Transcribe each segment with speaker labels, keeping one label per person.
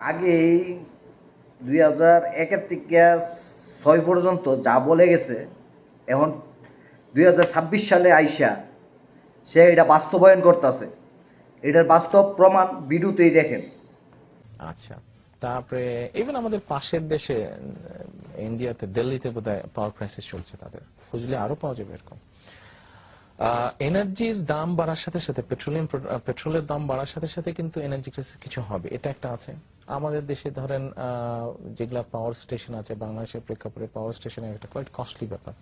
Speaker 1: আগেই 2001 থেকে 6 পর্যন্ত যা বলে গেছে, এখন 2026 সালে আইসা সে এটা বাস্তবায়ন করতেছে। এটার বাস্তব প্রমাণ ভিডিওতেই দেখেন।
Speaker 2: আচ্ছা, তারপরে ইভেন আমাদের পাশের দেশে ইন্ডিয়াতে, দিল্লিতে বোধহয় পাওয়ার ক্রাইসিস চলছে তাদের, খুঁজলে আরো পাওয়া যাবে এরকম। এনার্জির দাম বাড়ার সাথে সাথে, পেট্রোলের দাম বাড়ার সাথে সাথে কিন্তু এনার্জি ক্রাইসিস কিছু হবে, এটা একটা আছে। আমাদের দেশে ধরেন যেগুলা পাওয়ার স্টেশন আছে, বাংলাদেশের প্রেক্ষাপটে পাওয়ার স্টেশনের একটা কোয়াইট কস্টলি ব্যাপার।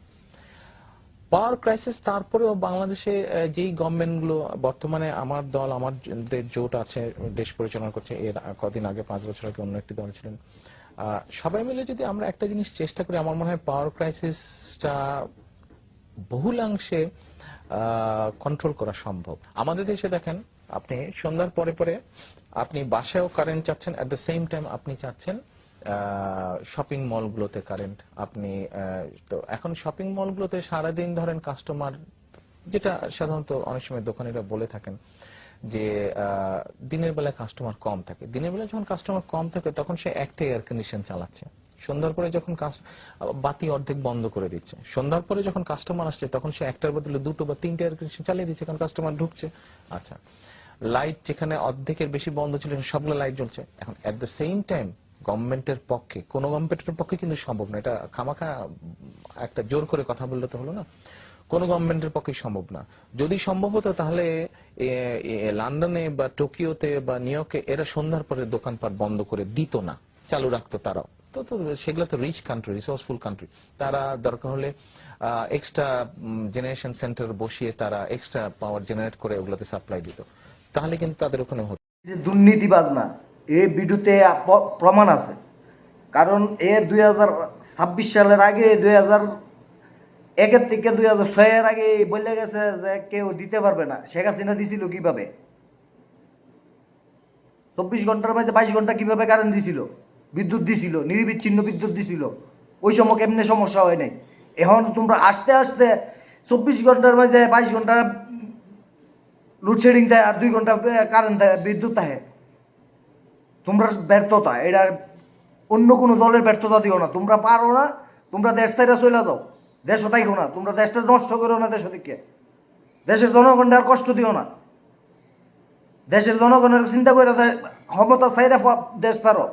Speaker 2: পাওয়ার ক্রাইসিস তারপরেও বাংলাদেশে যেই গভর্নমেন্টগুলো বর্তমানে, আমার দল, আমাদের জোট আছে, দেশ পরিচালনা করছে, এর কদিন আগে 5 বছর আগে অন্য একটি দল ছিলেন, সবাই মিলে যদি আমরা একটা জিনিস চেষ্টা করি, আমার মনে হয় পাওয়ার ক্রাইসিসটা বহুলাংশে কন্ট্রোল করা সম্ভব। আমাদের দেশে দেখেন, আপনি সন্ধ্যার পরে পরে আপনি বাসায়ও কারেন্ট চাচ্ছেন, এট দ্য সেম টাইম আপনি চাচ্ছেন শপিং মলগুলোতে কারেন্ট। আপনি তো এখন শপিং মলগুলোতে সারাদিন ধরেন কাস্টমার, যেটা সাধারণত অনেক সময় দোকানিরা বলে থাকেন যে দিনের বেলায় কাস্টমার কম থাকে। দিনের বেলায় যখন কাস্টমার কম থাকে তখন সে একটাই এয়ার কন্ডিশন চালাচ্ছে। সন্ধ্যার পরে যখন বাতি অর্ধেক বন্ধ করে দিচ্ছে। সন্ধ্যার পরে যখন কাস্টমার আসছে তখন সে একটার বদলে 2টো বা 3টে এয়ার কন্ডিশন চালিয়ে দিচ্ছে, কারণ কাস্টমার ঢুকছে। আচ্ছা, লাইট যেখানে অর্ধেকের বেশি বন্ধ ছিল সবগুলো লাইট জ্বলছে। এখন এট দ্য সেম টাইম গভর্নমেন্টের পক্ষে, কোন গভর্নমেন্টের পক্ষে কিন্তু সম্ভব না, এটা খামাখা একটা জোর করে কথা বললে তো হলো না, কোন গভর্নমেন্টের পক্ষে সম্ভব না। যদি সম্ভব হতো তাহলে লন্ডনে বা টোকিওতে বা নিউ ইয়র্কে এরা সন্ধ্যার পরে দোকানপাট বন্ধ করে দিত না, চালু রাখতো তারাও। তো সেগুলো তো রিচ কান্ট্রি, রিসোর্সফুল কান্ট্রি, তারা দরকার হলে এক্সট্রা জেনারেশন সেন্টার বসিয়ে তারা এক্সট্রা পাওয়ার জেনারেট করে ওগুলোতে সাপ্লাই দিত, তাহলে কিন্তু তাদের ওখানে হতো।
Speaker 1: যে দুর্নীতিবাজ না, এই ভিডিওতে প্রমাণ আছে। কারণ 2026 সালের আগে, 2001 থেকে 2006 আগে বলে গেছে যে কেউ দিতে পারবে না। শেখ হাসিনা দিছিল কিভাবে? 24 ঘন্টার মধ্যে 22 ঘন্টা কিভাবে কারেন্ট দিছিল, বিদ্যুৎ দিছিল, নিরবিচ্ছিন্ন বিদ্যুৎ দিছিল। ওই সময় কেমনে সমস্যা হয় নাই। এখন তোমরা আস্তে আস্তে 24 ঘন্টার মধ্যে 22 ঘন্টা লোডশেডিং থাকে, আর 2 ঘন্টা কারেন্ট থাকে, বিদ্যুৎ থাকে। তোমরা ব্যর্থতা, এটা অন্য কোনো দলের ব্যর্থতা দিও না। তোমরা পারো না, তোমরা দেশ সাইডে চলে যাও, দেশ থাইকো না। তোমরা দেশটা নষ্ট করো না, দেশ থেকে দেশের জনগণের আর কষ্ট দিও না। দেশের জনগণের চিন্তা করে ক্ষমতা চাইরা দেশ তারো।